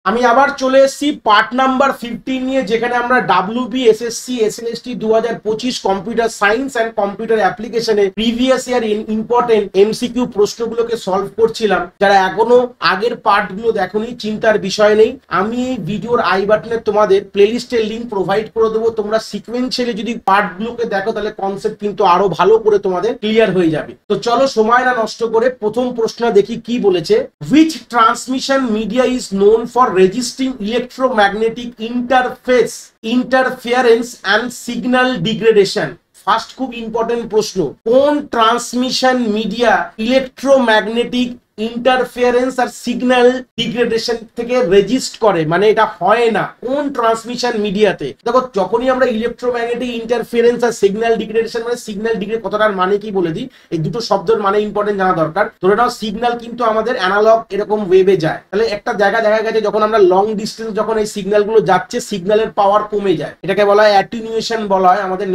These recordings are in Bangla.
আমি আবার চলে এসেছি পার্ট নাম্বার 15 নিয়ে, যেখানে আমরা WB, SSC, SLST 2025 computer science and computer অ্যাপ্লিকেশনে প্রিভিয়াস ইয়ার ইম্পর্টেন্ট এমসিকিউ প্রশ্নগুলোকে সলভ করছিলাম। যারা এখনো আগের পার্টগুলো দেখোনি, চিন্তার বিষয় নেই, আমি এই ভিডিওর আই বাটনে তোমাদের প্লেলিস্টের লিঙ্ক প্রোভাইড করে দেবো। তোমরা সিকোয়েন্সিয়ালি যদি পার্টগুলোকে দেখো তাহলে কনসেপ্ট কিন্তু আরো ভালো করে তোমাদের ক্লিয়ার হয়ে যাবে। তো চলো সময় না নষ্ট করে প্রথম প্রশ্ন দেখি কি বলেছে। Which transmission media is known for রেজিস্ট্রিং electromagnetic interference and signal degradation. First খুব ইম্পর্টেন্ট প্রশ্ন, কোন ট্রান্সমিশন মিডিয়া ইলেকট্রোম্যাগনেটিক ইন্টারফেয়ারেন্স আর সিগন্যাল ডিগ্রেডেশন থেকে রেজিস্ট করে, মানে এটা হয় না কোন ট্রান্সমিশন মিডিয়াতে। দেখো যখনই আমরা ইলেকট্রোম্যাগনেটিক ইন্টারফেয়ারেন্স আর সিগন্যাল ডিগ্রেডেশন, মানে সিগন্যাল ডিগ্রেড কথাটার মানে কি বলে দিই, এই দুটো শব্দের মানে ইম্পর্টেন্ট জানা দরকার। ধরে নাও সিগন্যাল কিন্তু আমাদের অ্যানালগ এরকম ওয়েভে যায়, তাহলে একটা জায়গা দেখা গেছে যখন আমরা লং ডিস্টেন্স যখন এই সিগন্যাল গুলো যাচ্ছে, সিগন্যালের পাওয়ার কমে যায়, এটাকে বলা হয় অ্যাটেনুয়েশন বলা হয় আমাদের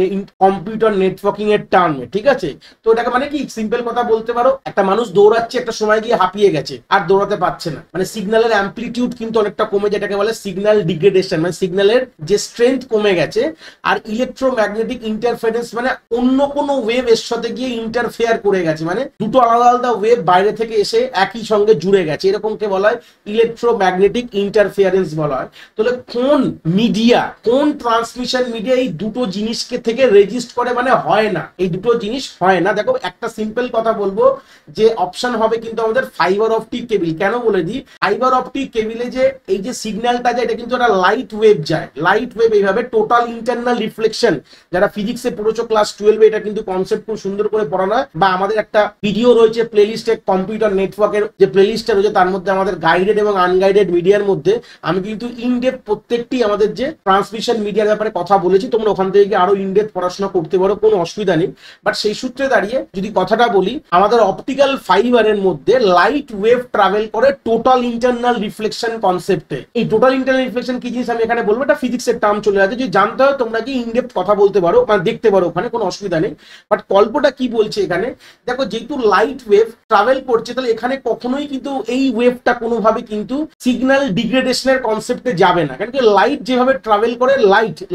কম্পিউটার নেটওয়ার্কিং এর টার্মে, ঠিক আছে। তো এটাকে মানে কি সিম্পল কথা বলতে পারো, একটা মানুষ দৌড়াচ্ছে, একটা সময় গিয়ে হাঁপিয়ে গেছে আর দৌড়াতে পারছে না, মানে সিগন্যালের অ্যাম্পলিটিউড কিন্তু অনেকটা কমে যায়, এটাকে বলে সিগন্যাল ডিগ্রেডেশন, মানে সিগন্যালের যে স্ট্রেংথ কমে গেছে। আর ইলেকট্রোম্যাগনেটিক ইন্টারফারেন্স মানে অন্য কোনো ওয়েভ এর সাথে গিয়ে ইন্টারফেয়ার করে গেছে, মানে দুটো আলাদা আলাদা ওয়েভ বাইরে থেকে এসে একই সঙ্গে জুড়ে গেছে, এরকমকে বলা হয় ইলেকট্রোম্যাগনেটিক ইন্টারফেয়ারেন্স বলা হয়। তাহলে কোন মিডিয়া, কোন ট্রান্সমিশন মিডিয়া এই দুটো জিনিসকে থেকে রেজিস্ট করে, মানে হয় না, এই দুটো জিনিস হয় না। দেখো একটা সিম্পল কথা বলবো, যে অপশন হবে কিন্তু আমাদের ফাইবার অপটিক কেবল। কেন বলে দিই, ফাইবার অপটিক কেবলে যে এই যে সিগন্যালটা যায়, এটা কিন্তু একটা লাইট ওয়েভ যায়, লাইট ওয়েভ এইভাবে টোটাল ইন্টারনাল রিফ্লেকশন, যারা ফিজিক্সে পড়েছো ক্লাস 12 এটা কিন্তু কনসেপ্ট খুব সুন্দর করে পড়ানো হয়, বা আমাদের একটা ভিডিও রয়েছে প্লেলিস্টে, কম্পিউটার নেটওয়ার্কের যে প্লেলিস্টটা রয়েছে তার মধ্যে আমাদের গাইডেড এবং আনগাইডেড মিডিয়ার মধ্যে আমি কিন্তু ইনডেপথ প্রত্যেকটি আমাদের যে ট্রান্সমিশন মিডিয়ার ব্যাপারে কথা বলেছি, তোমরা ওখান থেকে আরো ইনডেপথ পড়াশোনা করতে পারো, কোনো অসুবিধা নেই। বাট সেই সূত্রে দাঁড়িয়ে যদি কথাটা বলি, আমাদের অপটিক্যাল ফাইবারের মধ্যে লাইট ওয়েভ ট্রাভেল করে টোটাল ইন্টারনাল রিফ্লেকশন কনসেপ্টে। এই টোটাল ইন্টারনাল রিফ্লেকশন কি জিনিস আমি এখানে বলবো, এটা ফিজিক্সের টার্ম চলে আসে, যদি জানতে হয় তোমরা কি ইনডেপথ কথা বলতে পারো, মানে দেখতে পারো, ওখানে কোনো অসুবিধা নেই। বাট গল্পটা কি বলছে এখানে, দেখো যেহেতু লাইট ওয়েভ ট্রাভেল করছে, তাহলে এখানে কখনোই কিন্তু এই ওয়েভটা কোনোভাবে কিন্তু সিগন্যাল ডিগ্রেডেশনের কনসেপ্টে যাবে না, কারণ কি লাইট যেভাবে ট্রাভেল করে,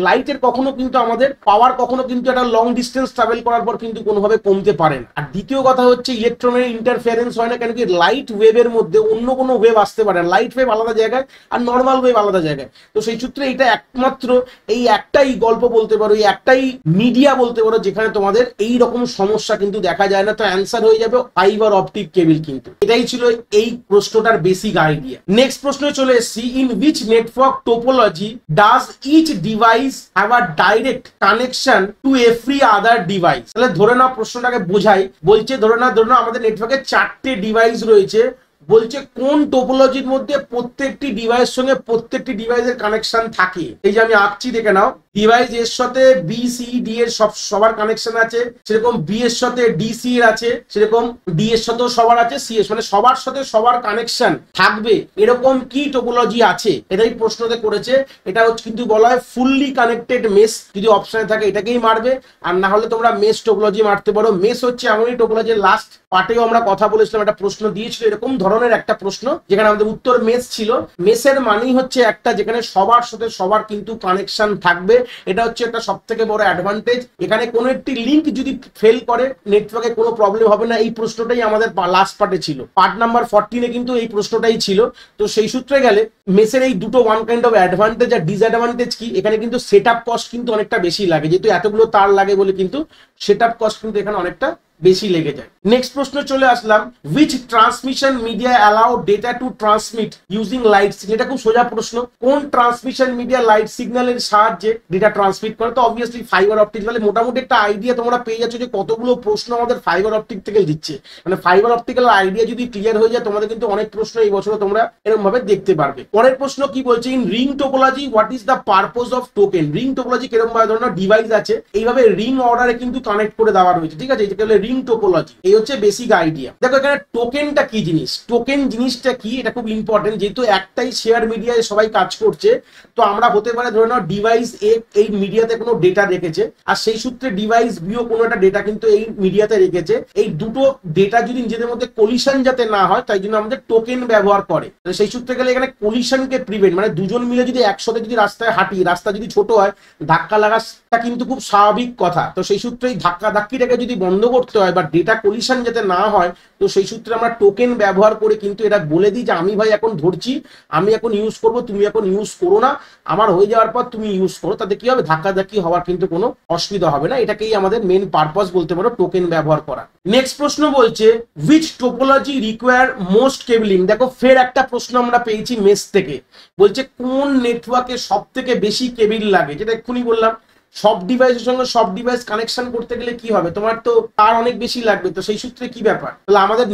লাইটের কখনো কিন্তু আমাদের পাওয়ার কখনো কিন্তু একটা লং ডিস্টেন্স ট্রাভেল করার পর কিন্তু কোনোভাবে কমতে পারে না। আর দ্বিতীয় কথা হচ্ছে ইলেকট্রনের ইন্টারফেয়ারেন্স হয় না, কেন কি লাইট ওয়েভের মধ্যে অন্য কোনো ওয়েভ আসতে পারে না, লাইট ওয়েভ আলাদা জায়গায় আর নর্মাল ওয়েভ আলাদা জায়গায়। তো সেই সূত্রে এটা একমাত্র এই একটাই গল্প বলতে পারো, এই একটাই মিডিয়া বলতে পারো যেখানে তোমাদের এই রকম সমস্যা কিন্তু দেখা যায় না। তো অ্যান্সার হয়ে যাবে ফাইবার অপটিক কেবল। কিন্তু এটাই ছিল এই প্রশ্নটার বেসিক আইডিয়া। নেক্সট প্রশ্নে চলে এসেছি, in which network topology does each device have a direct connection to every other device. তাহলে ধরে নাও প্রশ্নটাকে বোঝাই, বলছে ধরে নাও আমাদের নেটওয়ার্কে 4টে ডিভাইস রয়েছে, বলছে কোন টোপোলজির মধ্যে প্রত্যেকটি ডিভাইস সঙ্গে প্রত্যেকটি ডিভাইসের কানেকশন থাকে। এই যে আমি আঁকছি, দেখে নাও, ডিভাইস এর সাথে বি সি ডি এর সবার কানেকশন আছে, সেরকম বি এর সাথে ডি সি এর আছে, সেরকম ডি এর সাথেও সবার আছে, সি এর, মানে সবার সাথে সবার কানেকশন থাকবে, এরকম কি টোপোলজি আছে, এটাই প্রশ্নতে করেছে। এটা হচ্ছে কিন্তু বলা হয় ফুললি কানেক্টেড মেশ, যদি অপশনে থাকে এটাকেই মারবে, আর না হলে তোমরা মেশ টোপোলজি মারতে পারো। মেশ হচ্ছে এমনই টোপোলজি, লাস্ট পার্টেও আমরা কথা বলেছিলাম, একটা প্রশ্ন দিয়েছিল এরকম ধরনের একটা প্রশ্ন, যেখানে আমাদের উত্তর মেশ ছিল। মেশের মানেই হচ্ছে একটা যেখানে সবার সাথে সবার কিন্তু কানেকশন থাকবে, এটা হচ্ছে একটা সব থেকে বড় অ্যাডভান্টেজ। এখানে কোনো একটি লিঙ্ক যদি ফেল করে নেটওয়ার্কে কোনো প্রবলেম হবে না। এই প্রশ্নটাই আমাদের লাস্ট পার্টে ছিল, পার্ট নাম্বার 14-এ কিন্তু এই প্রশ্নটাই ছিল। তো সেই সূত্রে গেলে মেশের এই দুটো ওয়ান কাইন্ড অফ অ্যাডভান্টেজ আর ডিসঅ্যাডভান্টেজ কি, এখানে কিন্তু সেটআপ কস্ট কিন্তু অনেকটা বেশি লাগে, যেহেতু এতগুলো তার লাগে বলে কিন্তু সেটআপ কস্ট কিন্তু এখানে অনেকটা বেশি লেগে যায়। নেক্সট প্রশ্ন চলে আসলাম, which transmission media allow data to transmit using light signal. এটা খুব সোজা প্রশ্ন, কোন ট্রান্সমিশন মিডিয়া লাইট সিগন্যালের সাহায্যে ডেটা ট্রান্সমিট করে। তো অবভিয়াসলি ফাইবার অপটিক। তাহলে মোটামুটি একটা আইডিয়া তোমরা পেয়ে যাচ্ছ যে কতগুলো প্রশ্ন আমাদের ফাইবার অপটিক থেকে দিচ্ছে, মানে ফাইবার অপটিক্যাল আইডিয়া যদি ক্লিয়ার হয়ে যায় তোমাদের কিন্তু অনেক প্রশ্ন এই বছরে তোমরা এরকম ভাবে দেখতে পারবে। পরের প্রশ্ন কি বলছে, in ring topology what is the purpose of token. Ring topology কিরকম ভাবে ধরনের ডিভাইস আছে, এইভাবে রিং অর্ডারে কিন্তু কানেক্ট করে দেওয়া রয়েছে, ঠিক আছে, যেটা রিং টোপোলজি। এই হচ্ছে বেসিক আইডিয়া। দেখো এখানে টোকেনটা কি জিনিস, টোকেন জিনিসটা কি এটা খুব ইম্পর্টেন্ট। যেহেতু একটাই শেয়ার মিডিয়ায় সবাই কাজ করছে, তো আমরা হতে পারে ধরে নাও ডিভাইস এ এই মিডিয়াতে কোনো ডেটা রেখেছে, আর সেই সূত্রে ডিভাইস বিও কোনো একটা ডেটা কিন্তু এই মিডিয়াতে রেখেছে। এই দুটো ডেটা যদি নিজেদের মধ্যে কলিশন যাতে না হয়, তাই জন্য আমাদের টোকেন ব্যবহার করে। তো সেই সূত্রে গেলে এখানে কলিশনকে প্রিভেন্ট, মানে দুজন মিলে যদি একসাথে যদি রাস্তায় হাঁটি, রাস্তা যদি ছোট হয়, ধাক্কা লাগাটা কিন্তু খুব স্বাভাবিক কথা। তো সেই সূত্রে এই ধাক্কা ধাক্কিটাকে যদি বন্ধ করতে হয় বা ডেটা কলিশন যাতে না হয়, তো সেই সূত্রে আমরা টোকেন ব্যবহার করে কিন্তু এটা বলে দিই যে আমি ভাই এখন ধরছি, আমি এখন ইউজ করব, তুমি এখন ইউজ করো না, আমার হয়ে যাওয়ার পর তুমি ইউজ করো। তাতে কি হবে, ধাক্কাধাক্কি হওয়ার কিন্তু কোনো অসুবিধা হবে না। এটাকেই আমাদের মেন পারপাস বলতে পারো টোকেন ব্যবহার করা। নেক্সট প্রশ্ন বলছে which topology require most cabling. দেখো ফের একটা প্রশ্ন আমরা পেয়েছি মেস থেকে, বলছে কোন নেটওয়ার্কে সব থেকে বেশি কেবিল লাগে। যেটা এক্ষুনি বললাম, সব ডিভাইসের সঙ্গে সব ডিভাইস কানেকশন করতে গেলে কি হবে, তোমার তো তার অনেক বেশি লাগবে। তো সেই সূত্রে কি ব্যাপার, তাহলে আমাদের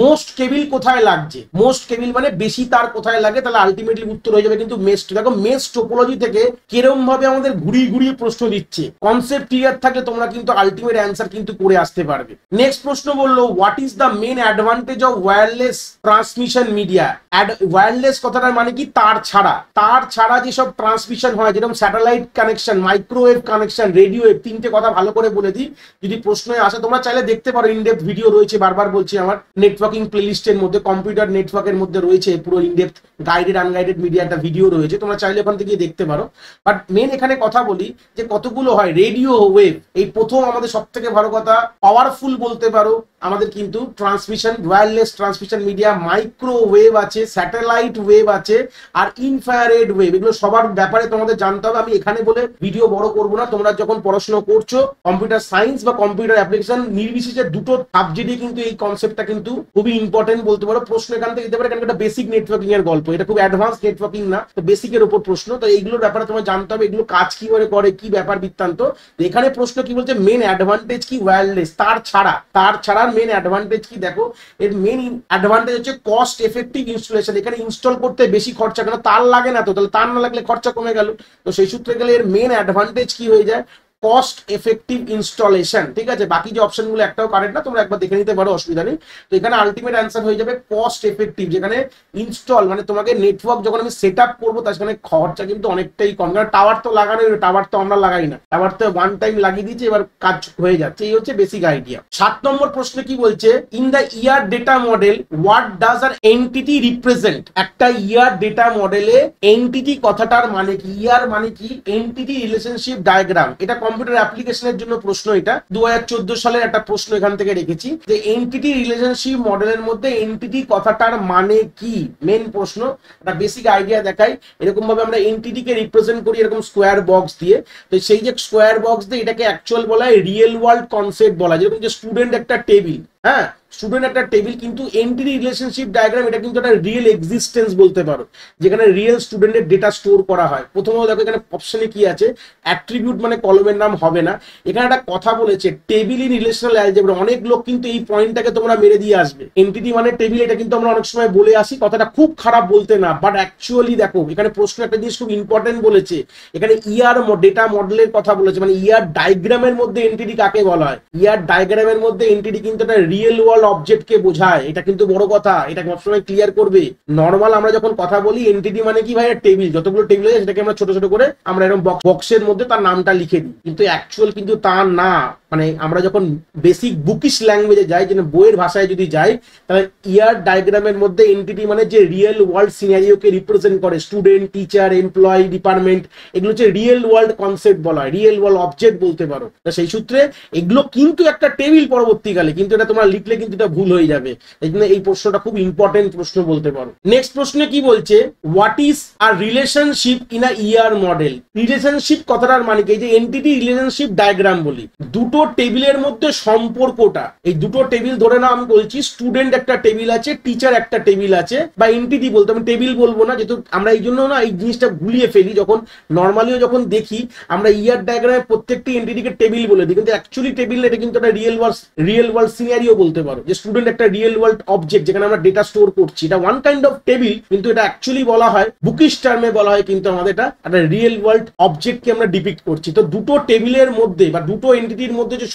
মোস্ট কেবিল কোথায় লাগছে, মোস্ট কেবিল মানে বেশি তার কোথায় লাগে, তাহলে আলটিমেটলি উত্তর হয়ে যাবে কিন্তু মেস। দেখো মেস টোপোলজি থেকে কিরকম ভাবে আমাদের ঘুরিয়ে ঘুরিয়ে প্রশ্ন দিচ্ছে, কনসেপ্ট ক্লিয়ার থাকলে তোমরা কিন্তু আলটিমেট অ্যান্সার কিন্তু করে আসতে পারবে। নেক্সট প্রশ্ন বললো what is the main advantage of wireless transmission media. Wireless কথাটার মানে কি, তার ছাড়া যেসব ট্রান্সমিশন হয়, যেরকম satellite connection, microwave connection, radio wave, তিনটে কথা ভালো করে বলে দিই। যদি প্রশ্নে আসে তোমরা চাইলে দেখতে পারো, ইনডেপথ ভিডিও রয়েছে, বারবার বলছি আমার নেটওয়ার্কিং প্লেলিস্টের মধ্যে, কম্পিউটার নেটওয়ার্কের মধ্যে রয়েছে পুরো ইনডেপথ গাইডেড আনগাইডেড মিডিয়া একটা ভিডিও রয়েছে, তোমরা চাইলে ওখান থেকে দেখতে পারো। বাট মেন এখানে কথা বলি যে কতগুলো হয় রেডিও ওয়েভ। এই প্রথম আমাদের সব থেকে ভালো কথা, পাওয়ারফুল বলতে পারো আমাদের কিন্তু transmission, wireless transmission media, microwave আছে, স্যাটেলাইট ওয়েভ আছে, আর ইনফ্রারেড ওয়েভ। এগুলো সবার ব্যাপারে তোমাদের জানতে হবে। আমি এখানে বলে ভিডিও বড় করবো না। তোমরা যখন পড়াশোনা করছো কম্পিউটার সায়েন্স বা কম্পিউটার অ্যাপ্লিকেশন নির্বিশেষে দুটো সাবজেক্টে কিন্তু এই কনসেপ্টটা কিন্তু খুবই ইম্পর্টেন্ট বলতে পারো। প্রশ্ন এখান থেকে দিতে পারে, কারণ এটা বেসিক নেটওয়ার্কিং এর গল্প, এটা খুব অ্যাডভান্স নেটওয়ার্কিং না, তো বেসিকের উপর প্রশ্ন। তো এইগুলোর ব্যাপারে তোমার জানতে হবে, এগুলো কাজ কিভাবে করে, কি ব্যাপার বৃত্তান্ত। এখানে প্রশ্ন কি বলছে, মেন অ্যাডভান্টেজ কি ওয়্যারলেস, তার ছাড়া মেন অ্যাডভান্টেজ কি। দেখো এর মেন অ্যাডভান্টেজ হচ্ছে কস্ট এফেক্টিভ ইনস্টলেশন। এখানে ইনস্টল করতে বেশি খরচা, কেন তার লাগে না, তো তাহলে তার না লাগলে খরচা কমে গেল। তো সেই সূত্রে গেলে এর মেন অ্যাডভান্টেজ কি হয়ে যায়, কস্ট এফেক্টিভ ইনস্টলেশন। ঠিক আছে, বাকি যে অপশনগুলো একটাও কারেক্ট না, তোমরা একবার দেখে নিতে পারো, অসুবিধা নেই। তো এখানে আলটিমেট অ্যান্সার হয়ে যাবে কস্ট এফেক্টিভ, যেখানে ইনস্টল মানে তোমাকে নেটওয়ার্ক যখন আমি সেট আপ করবো, তার সেখানে খরচা কিন্তু অনেকটাই কম। কারণ টাওয়ার তো লাগানো, টাওয়ার তো আমরা লাগাই না, টাওয়ার তো ওয়ান টাইম লাগিয়ে দিচ্ছি, এবার কাজ হয়ে যাচ্ছে। এই হচ্ছে বেসিক আইডিয়া। 7 নম্বর প্রশ্নে কি বলছে, in the ER data model what does are entity represent. একটা ইয়ার ডেটা মডেলে এন্টিটি কথাটার মানে কি, ইয়ার মানে কি, এন্টিটি রিলেশনশিপ ডায়াগ্রাম। এটা কম্পিউটার অ্যাপ্লিকেশনের জন্য প্রশ্ন, এটা 2014 সালের একটা প্রশ্ন এখান থেকে রেখেছি, যে এন্টিটি রিলেশনশিপ মডেলের মধ্যে এন্টিটি কথাটার মানে কি, মেন প্রশ্ন। একটা বেসিক আইডিয়া দেখাই, এরকম ভাবে আমরা এন্টিটি কে রিপ্রেজেন্ট করি এরকম স্কোয়ার বক্স দিয়ে। তো সেই যে স্কোয়ার বক্স দিয়ে এটাকে অ্যাকচুয়াল বলা হয় রিয়েল ওয়ার্ল্ড কনসেপ্ট বলা হয়। যেরকম যে স্টুডেন্ট একটা টেবিল, হ্যাঁ স্টুডেন্ট একটা টেবিল, কিন্তু এন্টিটি রিলেশনশিপ ডায়াগ্রাম এটা কিন্তু একটা রিয়েল এক্সিস্টেন্স বলতে পারো, যেখানে রিয়েল স্টুডেন্টের ডেটা স্টোর করা হয়। প্রথমত দেখো এখানে অপশনে কি আছে, অ্যাট্রিবিউট মানে কলমের নাম হবে না। এখানে একটা কথা বলেছে টেবিল ইন রিলেশনাল অ্যালজেব্রা। অনেক লোক কিন্তু এই পয়েন্টটাকে তোমরা মেরে দিয়ে আসবে, এন্টিটি মানে টেবিল, এটা কিন্তু আমরা অনেক সময় বলে আসি, কথাটা খুব খারাপ বলতে না, বাট অ্যাকচুয়ালি দেখো এখানে প্রশ্ন একটা জিনিস খুব ইম্পর্টেন্ট বলেছে। এখানে ইয়ার ডেটা মডেলের কথা বলেছে, মানে ইয়ার ডায়াগ্রামের মধ্যে এন্টিটি কাকে বলা হয়। ইয়ার ডায়াগ্রামের মধ্যে এন্টিটি কিন্তু একটা রিয়েল ওয়ার্ল্ড অবজেক্ট কে বোঝায়, এটা কিন্তু বড় কথা, এটা সবসময় ক্লিয়ার করবে। নর্মাল আমরা যখন কথা বলি এন্টিটি মানে কি ভাই, টেবিল, যতগুলো টেবিল আছে সেটাকে আমরা ছোট ছোট করে আমরা এরকম বক্সের মধ্যে তার নামটা লিখে দিই, কিন্তু অ্যাকচুয়াল কিন্তু তা না। মানে আমরা যখন বেসিক বুকিশ ল্যাঙ্গুয়েজে যাই, যেন বইয়ের ভাষায় যদি যাই, তাহলে ইয়ার ডায়াগ্রামের মধ্যে এন্টিটি মানে যে রিয়েল ওয়ার্ল্ড সিনারিওকে রিপ্রেজেন্ট করে, স্টুডেন্ট, টিচার, এমপ্লয়ি, ডিপার্টমেন্ট, এগুলো হচ্ছে রিয়েল ওয়ার্ল্ড কনসেপ্ট বলা হয়, রিয়েল ওয়ার্ল্ড অবজেক্ট বলতে পারো। সেই সূত্রে এগুলো কিন্তু একটা টেবিল পরবর্তীকালে, কিন্তু এটা তোমরা লিখলে কিন্তু এটা ভুল হয়ে যাবে। এই জন্য এই প্রশ্নটা খুব ইম্পর্টেন্ট প্রশ্ন বলতে পারো। নেক্সট প্রশ্নে কি বলছে, what is are relationship in a ER model. Relationship কথাটার মানে কি, এই যে এন্টিটি রিলেশনশিপ ডায়াগ্রাম বলি, দুটো টেবিলের মধ্যে সম্পর্কটা, এই দুটো টেবিল ধরে না, আমি বলছি স্টুডেন্ট একটা টেবিল আছে, টিচার একটা টেবিল আছে, বা এন্টিটি বলতে, আমি টেবিল বলবো না, যেহেতু আমরা এই জন্য না এই জিনিসটা গুলিয়ে ফেলি, যখন নর্মালিও যখন দেখি আমরা ইয়ার ডায়াগ্রামে প্রত্যেকটি এন্টিটিকে টেবিল বলে দিই, কিন্তু অ্যাকচুয়ালি টেবিল এটা কিন্তু একটা রিয়েল ওয়ার্ল্ড সিনারিও বলতে পারো, যে স্টুডেন্ট একটা রিয়েল ওয়ার্ল্ড অবজেক্ট যেখানে আমরা ডেটা স্টোর করছি, এটা ওয়ান কাইন্ড অফ টেবিল, কিন্তু এটা অ্যাকচুয়ালি বলা হয়, বুকিশ টার্মে বলা হয় কিন্তু আমাদের এটা একটা রিয়েল ওয়ার্ল্ড অবজেক্টকে আমরা ডিপিক্ট করছি। তো দুটো টেবিলের মধ্যে বা দুটো এন্টিটির মধ্যে মধ্যে যে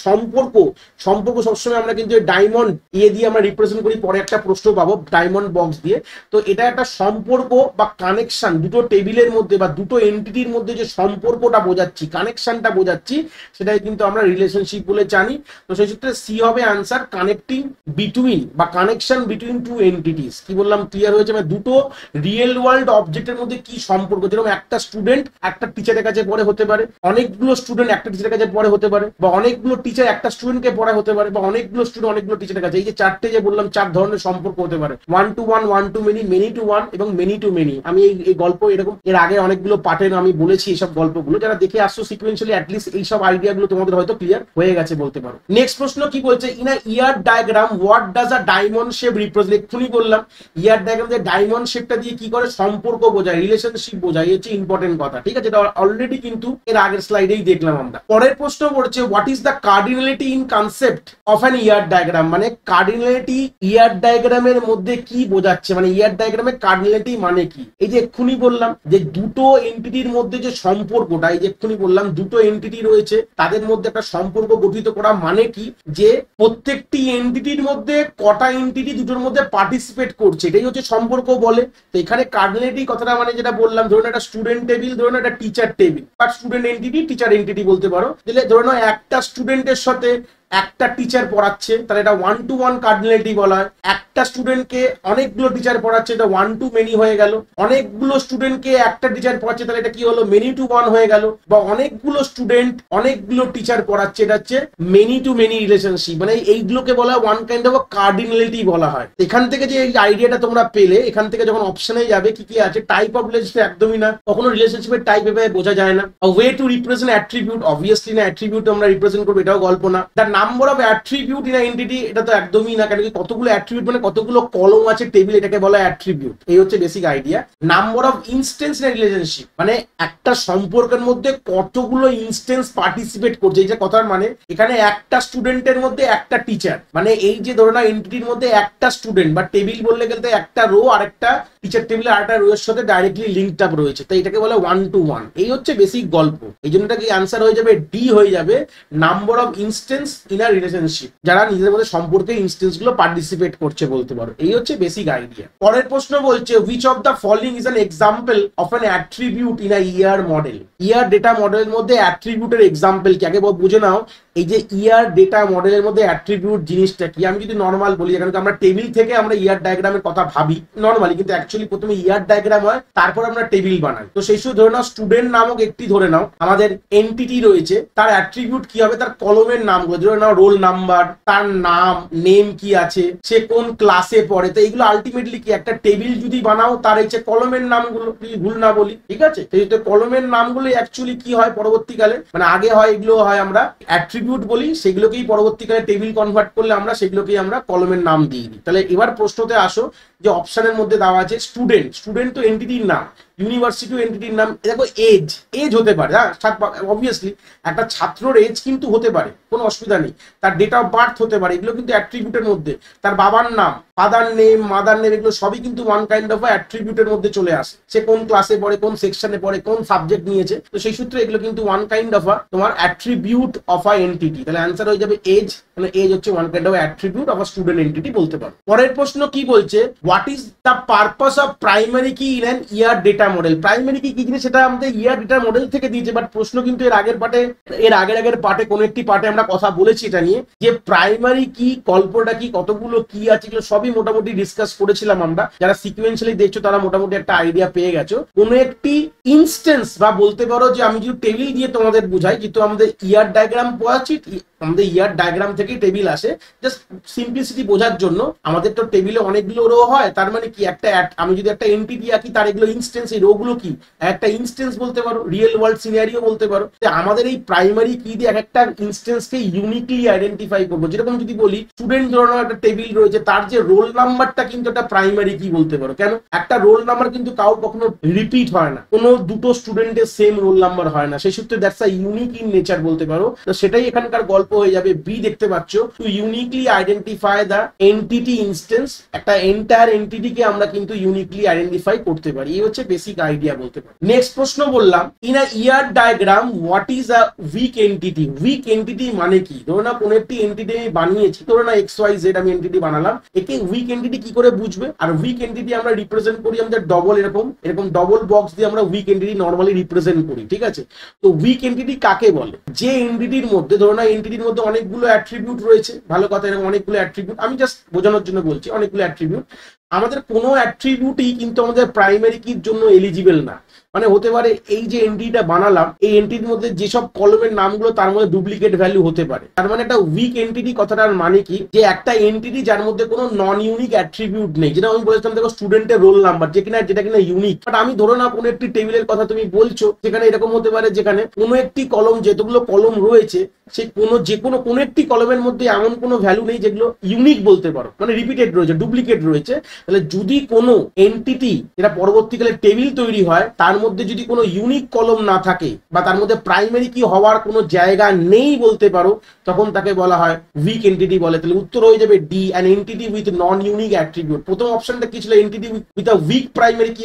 সম্পর্ক সবসময় আমরা কিন্তু ডায়মন্ড দিয়ে আমরা রিপ্রেজেন্ট করি, পরে একটা প্রশ্ন পাবো ডায়মন্ড বক্স দিয়ে। তো এটা একটা সম্পর্ক বা কানেকশন, দুটো টেবিলের মধ্যে বা দুটো এন্টিটির মধ্যে যে সম্পর্কটা বোঝাচ্ছি, কানেকশনটা বোঝাচ্ছি, সেটাই কিন্তু আমরা রিলেশনশিপ বলে জানি। তো সেই ক্ষেত্রে সি হবে আনসার, কানেক্টিং বিটুইন বা কানেকশন বিটুইন টু এন্টিটিস। কি বললাম, ক্লিয়ার হয়েছে? মানে দুটো রিয়েল ওয়ার্ল্ড অবজেক্টের মধ্যে কি সম্পর্ক, যেরকম একটা স্টুডেন্ট একটা টিচারের কাছে পড়ে হতে পারে, অনেকগুলো স্টুডেন্ট একটা টিচারের কাছে পড়ে হতে পারে, বা অনেকগুলো টিচার একটা স্টুডেন্টকে পড়া হতে পারে, বা অনেকগুলো স্টুডেন্ট অনেকগুলো টিচারের কাছে। এই যে চারটে যে বললাম, চার ধরনের সম্পর্ক হতে পারে, 1 to 1, 1 to many, many to 1 এবং many to many। আমি এই গল্প এরকম এর আগে অনেকগুলো পার্টের আমি বলেছি এইসব গল্পগুলো, যারা দেখে আসছো সিকুয়েন্সিয়ালি অ্যাটলিস্ট এইসব আইডিয়াগুলো তোমাদের হয়তো ক্লিয়ার হয়ে গেছে বলতে পারো। নেক্সট প্রশ্ন কি বলছে, in a ER diagram what does a diamond shape represent. এক্ষুনি বললাম ইয়ার ডায়াগ্রাম যে ডায়মন্ড শেপটা দিয়ে কি করে সম্পর্ক বোঝায়, রিলেশনশিপ বোঝায়, হচ্ছে ইম্পর্টেন্ট কথা, ঠিক আছে? এটা অলরেডি কিন্তু এর আগের স্লাইডেই দেখলাম আমরা। পরের প্রশ্ন পড়ছে, what is the cardinality in concept of an year diagram. মানে কার্ডিনালিটি ইয়ার ডায়াগ্রামের মধ্যে কি বোঝাচ্ছে, মানে ইয়ার ডায়াগ্রামের কার্ডিনালিটি মানে কি? এই যে এক্ষুনি বললাম যে দুটো এন্টিটির মধ্যে যে সম্পর্কটা, এই যে এক্ষুনি বললাম দুটো এন্টিটি রয়েছে, তাদের মধ্যে একটা সম্পর্ক গঠিত করা মানে কি, যে প্রত্যেকটি এন্টিটির মধ্যে কটা এন্টিটি দুটোর মধ্যে পার্টিসিপেট করছে, এটাই হচ্ছে সম্পর্ক বলে। তো এখানে কার্ডিনালিটি কথাটা মানে যেটা বললাম, ধরুন একটা স্টুডেন্ট টেবিল, ধরুন একটা টিচার টেবিল, বা স্টুডেন্ট এন্টিটি টিচার এন্টিটি বলতে পারো। তাহলে ধরুন একটা স্টুডেন্টের সাথে একটা টিচার পড়াচ্ছে, তাহলে এটা 1 to 1 কার্ডিনালিটি বলা হয়। একটা স্টুডেন্টকে অনেকগুলো টিচার পড়াচ্ছে, এটা 1 to many হয়ে গেল। অনেকগুলো স্টুডেন্টকে একটা টিচার পড়াচ্ছে, তাহলে এটা কি হলো, many to 1 হয়ে গেল। বা অনেকগুলো স্টুডেন্ট অনেকগুলো টিচার পড়াচ্ছে, এটা হচ্ছে many to many রিলেশনশিপ। মানে এইগুলোকে বলা হয় ওয়ান কাইন্ড অফ কার্ডিনালিটি বলা হয়। এখান থেকে যে এই আইডিয়াটা তোমরা পেলে, এখান থেকে যখন অপশনে যাবে কি কি আছে, টাইপ অফ রিলেশনশিপ একদমই না, কখনো রিলেশনশিপের টাইপ এভাবে বোঝা যায় না। Way to represent attribute, obviously না, অ্যাট্রিবিউট আমরা রিপ্রেজেন্ট করবো, এটাও গল্প না। Number of attribute in entity, এটা তো একদমই না, কারণ কি কতগুলো অ্যাট্রিবিউট মানে কতগুলো কলম আছে টেবিল, এটাকে বলা হয় অ্যাট্রিবিউট। এই হচ্ছে basic idea. Number of instance in relationship, মানে একটা সম্পর্কের মধ্যে কতগুলো ইনস্টেন্স পার্টিসিপেট করছে, এই যে কথার মানে এখানে একটা স্টুডেন্টের মধ্যে একটা টিচার, মানে এই যে ধরো না এন্টিটির মধ্যে একটা স্টুডেন্ট বা টেবিল বললে গেলে একটা রো আর একটা টিচার টেবিল আর একটা রো এর সাথে ডাইরেক্টলি লিঙ্কড আপ রয়েছে, তাই এটাকে বলে 1 to 1। এই হচ্ছে বেসিক গল্প। এই জন্য এটাকে আনসার হয়ে যাবে ডি, হয়ে যাবে number of instance in a relationship, যারা নিজেদের মধ্যে সম্পর্কে ইনস্টেন্স গুলো পার্টিসিপেট করছে বলতে পারো। এই হচ্ছে বেসিক আইডিয়া। পরের প্রশ্ন বলছে, which of the following is an example of an attribute in a ER model. Year data মডেলের মধ্যে অ্যাট্রিবিউটের এক্সাম্পল কি, আগে বুঝে নাও। এই যে ইয়ার ডেটা মডেলের মধ্যে অ্যাট্রিবিউট জিনিসটা কি, আমি যদি নর্মাল বলি, এখানে আমরা টেবিল থেকে আমরা ইয়ার ডায়াগ্রামের কথা ভাবি নর্মালি, কিন্তু অ্যাকচুয়ালি প্রথমে ইয়ার ডায়াগ্রাম হয়, তারপর আমরা টেবিল বানাই। তো সেই সময় ধরে নাও স্টুডেন্ট নামক একটি ধরে নাও আমাদের এন্টিটি রয়েছে, তার অ্যাট্রিবিউট কি হবে, তার কলমের নামগুলো, ধরে নাও রোল নাম্বার, তার নাম, নেম কি আছে, সে কোন ক্লাসে পড়ে। তো এইগুলো আলটিমেটলি কি, একটা টেবিল যদি বানাও তার এই যে কলমের নামগুলো, ভুল না বলি, ঠিক আছে? সেই কলমের নামগুলো অ্যাকচুয়ালি কি হয় পরবর্তীকালে, মানে আগে হয় এগুলো হয় আমরা অ্যাট্রিবিউট বলি, সেগুলোকেই পরবর্তীকালে টেবিল কনভার্ট করলে আমরা সেগুলোকেই আমরা কলমের নাম দিয়ে দিই। তাহলে এবার প্রশ্নতে আসো, যে অপশনের মধ্যে দেওয়া আছে স্টুডেন্ট, স্টুডেন্ট তো এন্টিটির নাম, ইউনিভার্সিটি এন্টিটির নাম। দেখো এজ, এজ হতে পারে, হ্যাঁ অবভিয়াসলি একটা ছাত্রর এজ কিন্তু হতে পারে, কোনো অসুবিধা নেই। তার ডেট অফ বার্থ হতে পারে, এগুলো কিন্তু অ্যাট্রিবিউটের মধ্যে। তার বাবার নাম, ফাদার নেম, মাদার নেম, এগুলো সবই কিন্তু ওয়ান কাইন্ড অফ অ্যাট্রিবিউটের মধ্যে চলে আসে। সে কোন ক্লাসে পড়ে, কোন সেকশনে পড়ে, কোন সাবজেক্ট নিয়েছে, তো সেই সূত্রে এগুলো কিন্তু ওয়ান কাইন্ড অফ তোমার অ্যাট্রিবিউট অফ আ এন্টিটি। তাহলে অ্যান্সার হয়ে যাবে এজ, মানে এজ হচ্ছে one kind of attribute of a student entity বলতে পারো। পরের প্রশ্ন কি বলছে, what is the purpose of primary key in an ER data model. Primary key জিনিস সেটা আমাদের ইয়ার ডেটা মডেল থেকে দিয়েছে, বাট প্রশ্ন কিন্তু এর আগের পার্টে কোন একটি পার্টে আমরা কথা বলেছি এটা নিয়ে, যে প্রাইমারি কি, গল্পটা কি, কতগুলো কি আছে, এগুলো সবই মোটামুটি ডিসকাস করেছিলাম আমরা। যারা সিকুয়েন্সিয়ালি দেখছো তারা মোটামুটি একটা আইডিয়া পেয়ে গেছো। কোন একটি ইনস্টেন্স বা বলতে পারো যে আমি যদি টেবিল দিয়ে তোমাদের বুঝাই, কিন্তু আমাদের ইয়ার ডায়াগ্রাম পড়াচ্ছি, আমাদের ইয়ার ডায়াগ্রাম থেকেই টেবিল আসে, জাস্ট সিম্পলিসিটি বোঝার জন্য। আমাদের তো টেবিলে অনেকগুলো রো হয়, তার মানে কি একটা আমি যদি একটা এন্টিটি আঁকি, তার এগুলো ইনস্টেন্স, এই রো গুলো কি একটা ইনস্টেন্স বলতে পারো, রিয়েল ওয়ার্ল্ড সিনারিও বলতে পারো। আমাদের এই প্রাইমারি কি দিয়ে এক একটা ইনস্টেন্সকে ইউনিকলি আইডেন্টিফাই করবো। যেরকম যদি বলি স্টুডেন্ট ধরনের একটা টেবিল রয়েছে, তার যে রোল নাম্বারটা কিন্তু একটা প্রাইমারি কি বলতে পারো। কেন, একটা রোল নাম্বার কিন্তু কারোর কখনো রিপিট হয় না, কোনো দুটো স্টুডেন্টের সেম রোল নাম্বার হয় না, সেই সূত্রে that's a unique in nature বলতে পারো। তো সেটাই এখানকার গল্প বিকল্প হয়ে যাবে বি দেখতে পাচ্ছ, to uniquely identify the entity instance. একটা এন্টায়ার এন্টিটিকে আমরা কিন্তু ইউনিকলি আইডেন্টিফাই করতে পারি। এই হচ্ছে বেসিক আইডিয়া বলতে পারি। নেক্সট প্রশ্ন বললাম, in a ER diagram what is a weak entity. Weak entity মানে কি? ধরো না কোন একটি এন্টিটি আমি বানিয়েছি, ধরো না এক্স ওয়াই জেড আমি এন্টিটি বানালাম, একে উইক এন্টিটি কি করে বুঝবে? আর উইক এন্টিটি আমরা রিপ্রেজেন্ট করি আমাদের ডবল এরকম ডবল বক্স দিয়ে আমরা উইক এন্টিটি নরমালি রিপ্রেজেন্ট করি, ঠিক আছে? তো উইক এন্টিটি কাকে বলে? যে এন্টিটির মধ্যে ধরো না এন্টিটির মধ্যে অনেকগুলো অ্যাট্রিবিউট রয়েছে, ভালো কথা, এরকম অনেকগুলো অ্যাট্রিবিউট, আমি জাস্ট বোঝানোর জন্য বলছি, অনেকগুলো অ্যাট্রিবিউট, আমাদের কোনো অ্যাট্রিবিউটই কিন্তু আমাদের প্রাইমারি কির জন্য এলিজিবল না। মানে হতে পারে এই যে এন্ট্রিটা বানালাম, এই এন্ট্রির মধ্যে যেসব কলমের নামগুলো তার মধ্যে ডুপ্লিকেট ভ্যালু হতে পারে। তার মানে একটা উইক এন্টিটি কথাটার মানে কি, যে একটা এন্টিটি যার মধ্যে কোনো নন ইউনিক অ্যাট্রিবিউট নেই। যেটা আমি বলেছিলাম দেখো স্টুডেন্টের রোল নাম্বার যেটা কিনা ইউনিক, বাট আমি ধরো না কোনো একটি টেবিলের কথা তুমি বলছো, যেখানে এরকম হতে পারে যেখানে কোনো একটি কলম, যেগুলো কলম রয়েছে সেই কোনো একটি কলমের মধ্যে এমন কোনো ভ্যালু নেই যেগুলো ইউনিক বলতে পারো, মানে রিপিটেড রয়েছে, ডুপ্লিকেট রয়েছে। তাহলে যদি কোনো এন্টিটি যেটা পরবর্তীকালে টেবিল তৈরি হয় তার মধ্যে যদি কোনো ইউনিক কলম না থাকে বা তার মধ্যে প্রাইমারি কি হওয়ার কোনো জায়গা নেই বলতে পারো, তখন তাকে বলা হয় উইক এন্টিটি বলে। তাহলে উত্তর হয়ে যাবে D, an entity with non unique attribute. প্রথম অপশনটা কি ছিল? Entity with a weak primary key.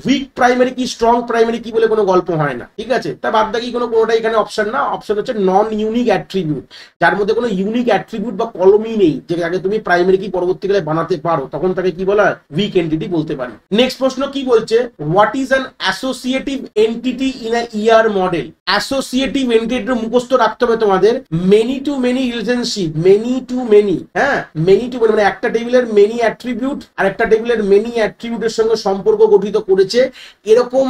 Weak primary key strong primary key বলে কোনো গল্প হয় না, ঠিক আছে? তা বাদ বাকি কোনোটা এখানে অপশন না, অপশন হচ্ছে নন ইউনিক অ্যাট্রিবিউট, যার মধ্যে কোনো ইউনিক অ্যাট্রিবিউট বা কলমই নেই, যে আগে তুমি প্রাইমারি কি পরবর্তীকালে বানাতে পারো, তখন তাকে কি বলা হয়? উইক এন্টিটি বলতে পারি। নেক্সট প্রশ্ন কি বলছে, what is an associative entity in a ER model. Associative entity মুখস্থ রাখতে হবে তোমাদের, many to many relationship, many to many, হ্যাঁ, মেনি টু মেনি মানে একটা টেবিলের মেনি অ্যাট্রিবিউট আর একটা টেবিলের মেনি অ্যাট্রিবিউটের সঙ্গে সম্পর্ক গঠিত করেছে, এরকম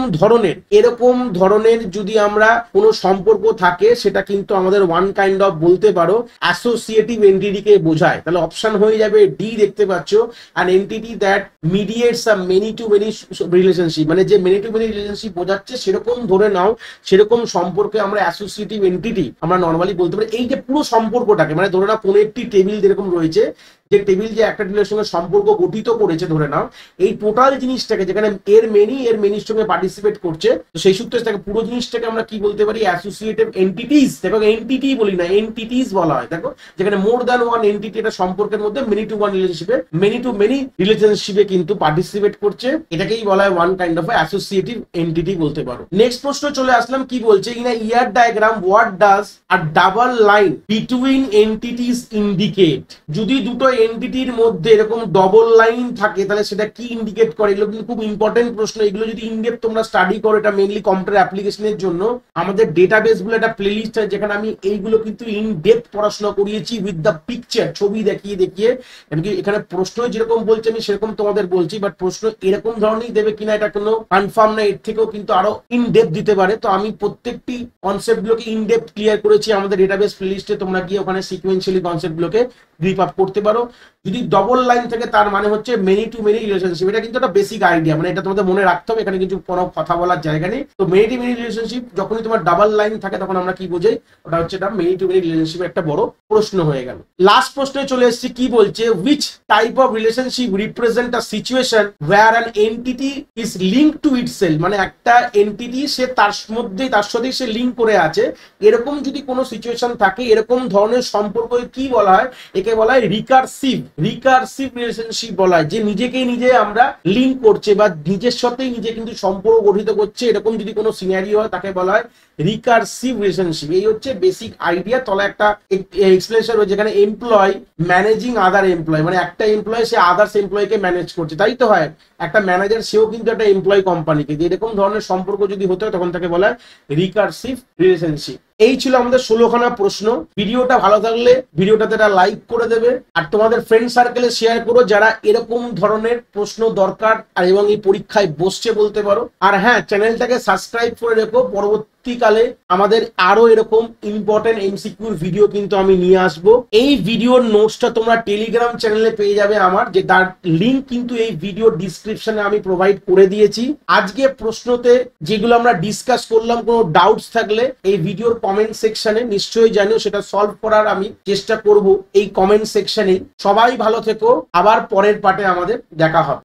ধরনের যদি আমরা কোনো সম্পর্ক থাকে, সেটা কিন্তু আমাদের ওয়ান কাইন্ড অফ বলতে পারো অ্যাসোসিয়েটিভ এন্টিটিকে বোঝায়। তাহলে অপশন হয়ে যাবে ডি দেখতে পাচ্ছ, an entity that mediates a many to many relationship, মানে যে মেনি টু মেনি রিলেশনশিপ বোঝাচ্ছে সেরকম ধরে নাও, সেরকম সম্পর্কে আমরা অ্যাসোসিয়েটিভ এন্টিটি আমরা নরমালি বলতে পারি। এই যে পুরো সম্পর্কটাকে, মানে ধরে নাও কোনো একটি টেবিল যেরকম রয়েছে, যে টেবিল যে একটা টেবিলের সঙ্গে সম্পর্ক গঠিত করেছে, ধরে নাও এই টোটাল জিনিসটাকে, যেখানে এর মেনির সঙ্গে পার্টিসিপেট করছে, তো সেই সূত্রে তাকে পুরো জিনিসটাকে আমরা কি বলতে পারি? Associative entities. দেখো এন্টিটি বলি না, এন্টিটিস বলা হয়। দেখো যেখানে মোর দ্যান ওয়ান এন্টিটি এটা সম্পর্কের মধ্যে মেনি টু মেনি রিলেশনশিপে কিন্তু পার্টিসিপেট করছে, এটাকেই বলা হয় one kind of associative entity বলতে পারো। নেক্সট প্রশ্ন চলে আসলাম, কি বলছে, in a ER diagram what does a double line between entities indicate. যদি দুটো এন্টিটির মধ্যে এরকম ডবল লাইন থাকে তাহলে সেটা কি ইন্ডিকেট করে? এগুলো কিন্তু খুব ইম্পর্টেন্ট প্রশ্ন, এগুলো যদি ইনডেপথ তোমরা স্টাডি করো, এটা মেইনলি কম্পিউটার অ্যাপ্লিকেশনের জন্য। আমাদের ডেটাবেস গুলো একটা প্লেলিস্ট আছে যেখানে আমি এইগুলো কিন্তু ইনডেপথ পড়াশোনা করিয়েছি উইথ দ্য পিকচার, ছবি দেখিয়ে এমনকি এখানে প্রশ্ন যেরকম বলছে আমি সেরকম তোমাদের বলছি, বাট প্রশ্ন এরকম ধরনেরই দেবে কিনা এটা কোনো কনফার্ম না, এর থেকেও কিন্তু আরো ইনডেপথ দিতে পারে। তো আমি প্রত্যেকটি কনসেপ্ট গুলোকে ইনডেপথ ক্লিয়ার করেছি আমাদের ডেটাবেস প্লেলিস্টে, তোমরা গিয়ে ওখানে সিকোয়েন্সিয়ালি কনসেপ্ট গুলোকে গ্রিপ আপ করতে পারো। যদি ডবল লাইন থাকে তার মানে হচ্ছে মেনি টু মেনি রিলেশনশিপ, এটা কিন্তু একটা বেসিক আইডিয়া, মানে এটা তোমাদের মনে রাখতে হবে, এখানে কিছু কোনো কথা বলার জায়গা নেই। তো মেনি টু মেনি রিলেশনশিপ যখনই তোমার ডাবল লাইন থাকে তখন আমরা কি বোঝাই? ওটা হচ্ছে এটা মেনি টু মেনি রিলেশনশিপের একটা বড় প্রশ্ন হয়ে গেল। লাস্ট প্রশ্নে চলে এসেছি, কি বলছে, which type of relationship represent a situation where an entity is linked to itself, মানে একটা এন্টিটি সে তার সাথে সে লিঙ্ক করে আছে, এরকম যদি কোনো সিচুয়েশন থাকে, এরকম ধরনের সম্পর্ককে কি বলা হয়? একে বলা হয় রিকারসিভ রিলেশনশিপ বলা হয়, যে নিজেকেই নিজে আমরা লিঙ্ক করছে বা নিজের সাথেই নিজে কিন্তু সম্পর্ক গঠিত করছে, এরকম যদি কোনো সিনারিও হয় তাকে বলা হয় রিকারসিভ রিলেশনশিপ। এই হচ্ছে বেসিক আইডিয়া। তলা একটা এক্সপ্লেনেশন রয়েছে, যেখানে এমপ্লয় ম্যানেজিং আদার এমপ্লয়, মানে একটা এমপ্লয় সে আদার্স এমপ্লয়কে ম্যানেজ করছে, তাই তো হয়। একটা ম্যানেজার সেও কিন্তু একটা এমপ্লয় কোম্পানিকে, এরকম ধরনের সম্পর্ক যদি হতে হয় তখন তাকে বলা হয় রিকারসিভ রিলেশনশিপ। এই ছিল আমাদের 16খানা প্রশ্ন। ভিডিওটা ভালো থাকলে ভিডিওটাতে একটা লাইক করে দেবে, আর তোমাদের ফ্রেন্ড সার্কেলে শেয়ার করো যারা এরকম ধরনের প্রশ্ন দরকার আর এবং এই পরীক্ষায় বসছে বলতে পারো। আর হ্যাঁ, চ্যানেলটাকে সাবস্ক্রাইব করে রেখো, পরবর্তীকালে আমাদের আরো এরকম ইম্পর্টেন্ট এমসিকিউর ভিডিও কিন্তু আমি নিয়ে আসবো। এই ভিডিওর নোটসটা তোমরা টেলিগ্রাম চ্যানেলে পেয়ে যাবে আমার, যে তার লিঙ্ক কিন্তু এই ভিডিও ডিসক্রিপশনে আমি প্রোভাইড করে দিয়েছি। আজকে প্রশ্নতে যেগুলো আমরা ডিসকাস করলাম, কোনো ডাউটস থাকলে এই ভিডিওর কমেন্ট সেকশনে নিশ্চয়ই জানিও, সেটা সলভ করার আমি চেষ্টা করব এই কমেন্ট সেকশনে। সবাই ভালো থেকো, আবার পরের পার্টে আমাদের দেখা হবে।